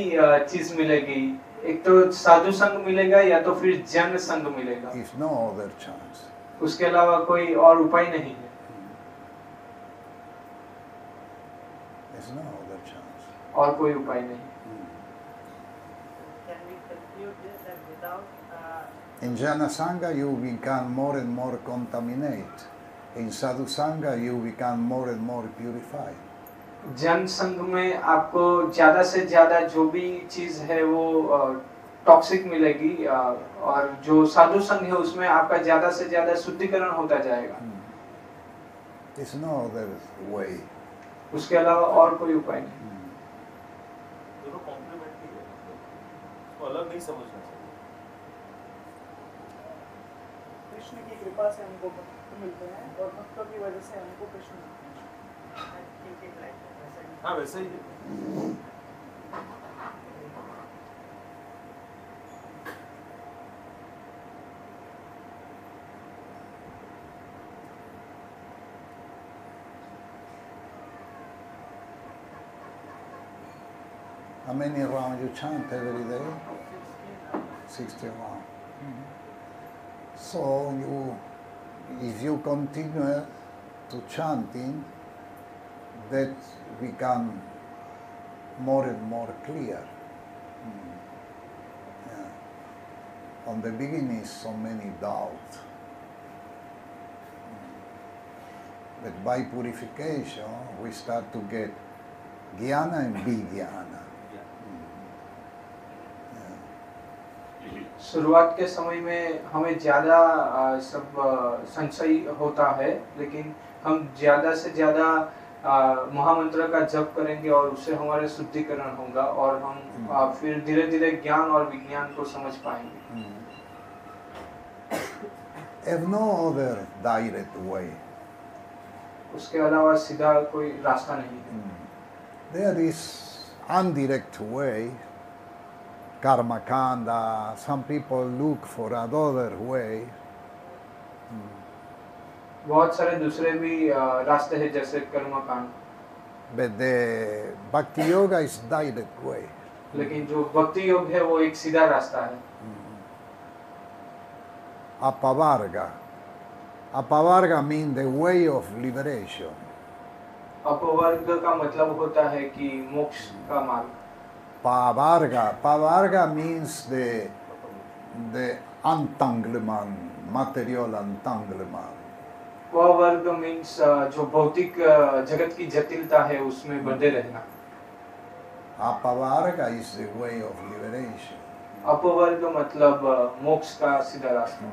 चीज मिलेगी, एक तो साधु संग मिलेगा या तो फिर जन संग मिलेगा, If no other chance. उसके अलावा कोई और उपाय नहीं है, There's no other chance. और कोई उपाय नहीं। Can we conclude this that without In jnana sangha, you become more and more contaminated. In sadhu sangha, you become more and more purified. जन संघ में आपको ज्यादा से ज्यादा जो भी चीज है वो टॉक्सिक मिलेगी, और जो साधु संघ है उसमें आपका ज्यादा से ज्यादा शुद्धिकरण होता जाएगा, There's no other way. उसके अलावा और कोई उपाय नहीं। दोनों कॉम्प्लीमेंट्री है, उसको अलग नहीं समझना चाहिए। कृष्ण की कृपा से हमको भक्त मिलते हैं और भक्तों की वजह से हमको कृष्ण मिलते हैं। हाँ वैसे ही है। How many rounds you chant every day? 60 rounds. So if you continue to chanting, that become more and more clear. Yeah. On the beginning, so many doubts. But by purification, we start to get jnana and vijnana. शुरुआत के समय में हमें ज्यादा सब संशय होता है, लेकिन हम ज्यादा से ज्यादा महामंत्र का जप करेंगे और उससे हमारे शुद्धिकरण होगा और हम फिर धीरे धीरे ज्ञान और विज्ञान को समझ पाएंगे। Have no other direct way. उसके अलावा सीधा कोई रास्ता नहीं है। There is indirect way. Karma kanda. Some people look for another way. बहुत सारे दूसरे भी रास्ते हैं जैसे कर्मकांड, But the bhakti yoga is direct way. लेकिन जो भक्ति योग है वो एक सीधा रास्ता है। Apavarga. Apavarga means the way of liberation. अपवर्ग का मतलब होता है कि मोक्ष का मार्ग। Pavarga means the entanglement, material entanglement. वर्ग मीन्स जो भौतिक जगत की जटिलता है उसमें बंधे रहना। Apavarga is the way of liberation. अपवर्ग मतलब मोक्ष का सीधा रास्ता।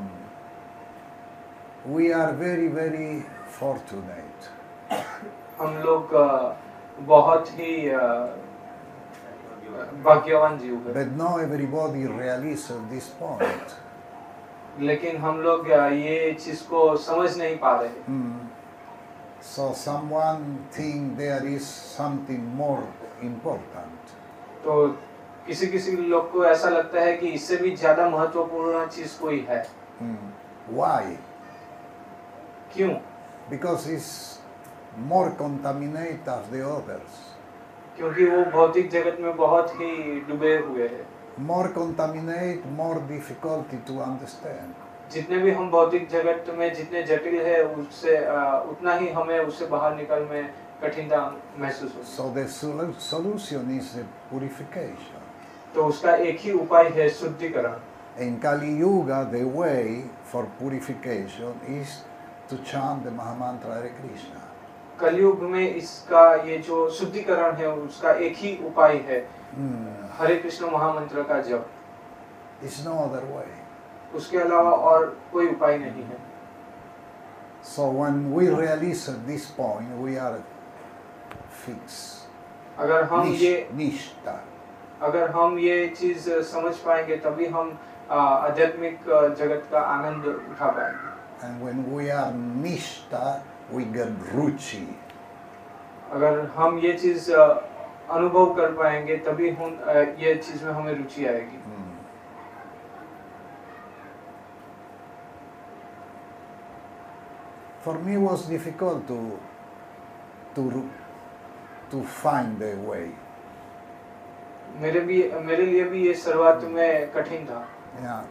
We are very, very fortunate. हम लोग बहुत ही भाग्यवान जीव हैं, But not everybody realizes this point. लेकिन हम लोग ये चीज को समझ नहीं पा रहे। So someone think there is something more important. तो किसी किसी लोग को ऐसा लगता है कि इससे भी ज्यादा महत्वपूर्ण चीज कोई है। Why? क्यों? Because it's more contaminated than the others. क्योंकि वो भौतिक जगत में बहुत ही डूबे हुए हैं। More contaminated, more difficulty to understand. जितने भी हम भौतिक जगत में जितने जटिल है उससे उतना ही हमें उससे बाहर निकल में कठिनता महसूस होती है। So the solution is the purification. तो उसका एक ही उपाय है शुद्धिकरण। In Kali Yuga, the way for purification is to chant the Mahamantra Hare Krishna. कलयुग में इसका ये जो शुद्धिकरण है उसका एक ही उपाय है हरे कृष्ण महामंत्र का जप। It's no other way. उसके अलावा और कोई उपाय नहीं है। So when we realize at this point, we are fixed. अगर Nishta. हम ये चीज समझ पाएंगे तभी हम आध्यात्मिक जगत का आनंद उठा पाएंगे। And when we are nishta, we get ruchi. अगर हम ये चीज अनुभव कर पाएंगे तभी हम ये चीज में हमें रुचि आएगी। For me, it was difficult to find a way. मेरे लिए भी ये शुरुआत में कठिन था। Yeah.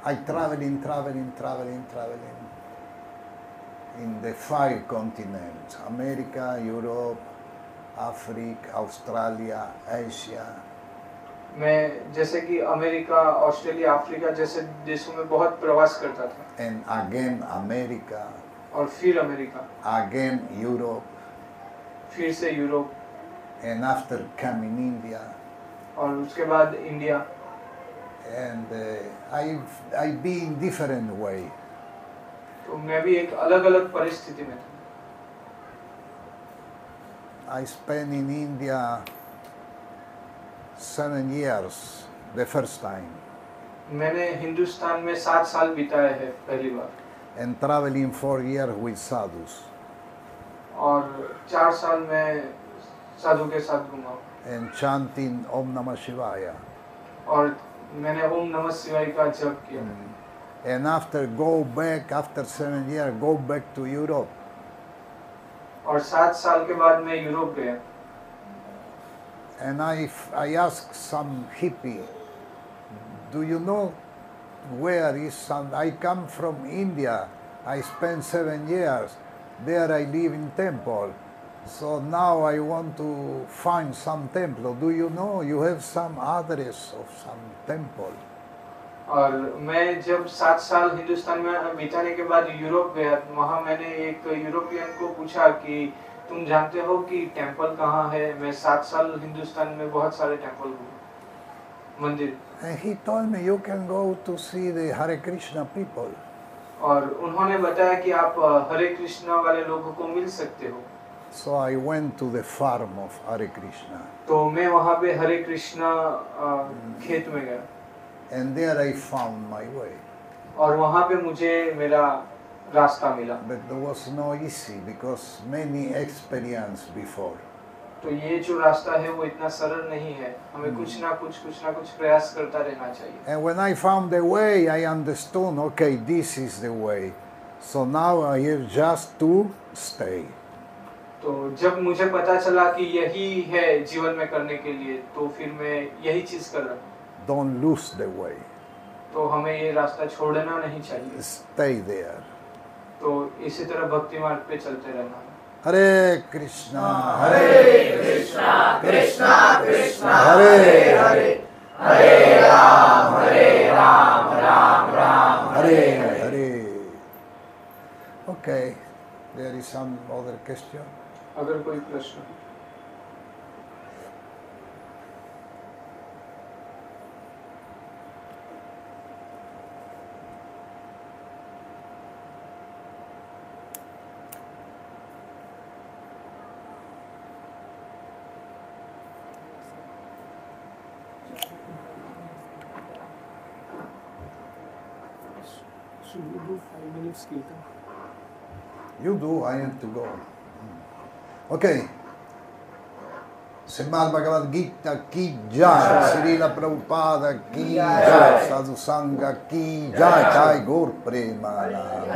I traveling in the 5 continents: America, Europe, Africa, Australia, Asia. मैं जैसे कि अमेरिका, ऑस्ट्रेलिया, अफ्रीका जैसे देशों में बहुत प्रवास करता था। And again America. और फिर अमेरिका। Again Europe. फिर से Europe. And after coming India. और उसके बाद India. And I've been in different way. तो मैं भी एक अलग-अलग परिस्थिति में था। I spent in India 7 years the first time. मैंने हिंदुस्तान में 7 साल बिताए हैं पहली बार। And traveling 4 years with sadhus. और 4 साल में साधु के साथ घूमा। And chanting Om Namah Shivaya. और मैंने ओम नमः शिवाय का जप किया। And after 7 years, go back to Europe. और 7 साल के बाद मैं यूरोप गया। And I asked some hippie, do you know where is some? I come from India. I spent 7 years. There I live in temple. So now I want to find some temple. Do you know? You have some address of some temple? और मैं जब 7 साल हिंदुस्तान में बिताने के बाद Europe गया, वहाँ मैंने एक यूरोपियन को पूछा कि तुम जानते हो कि टेम्पल कहाँ है? मैं 7 साल हिंदुस्तान में बहुत सारे टेम्पल घूमे, मंदिर। And he told me you can go to see the Hare Krishna people. और उन्होंने बताया कि आप हरे कृष्णा वाले लोगों को मिल सकते हो। So I went to the farm of Hare Krishna. तो मैं वहाँ पे हरे कृष्णा खेत में गया। And there I found my way. और वहाँ पे मुझे मेरा रास्ता मिला। But it was no easy because many experience before. तो ये जो रास्ता है वो इतना सरल नहीं है, हमें कुछ ना कुछ प्रयास करता रहना चाहिए। And when I found the way, I understood, okay, this is the way. So now I have just to stay. तो जब मुझे पता चला कि यही है जीवन में करने के लिए, तो फिर मैं यही चीज कर रहा हूँ। Don't lose the way. तो हमें ये रास्ता छोड़ना नहीं चाहिए। Stay there. तो इसी तरह भक्ति मार्ग पे चलते रहना। Hare Krishna, Hare Krishna, Krishna Krishna, Hare Hare, Hare Ram, Ram Ram, Hare Hare. Okay, there is some other question. अगर कोई प्रश्न हो। Should we do 5 minutes kirtan? You do, I have to go. Okay. Srimad Bhagavad Gita ki jai, Srila Prabhupada ki jai, Sadhu Sangha ki jai, Jai Gaur Premanand.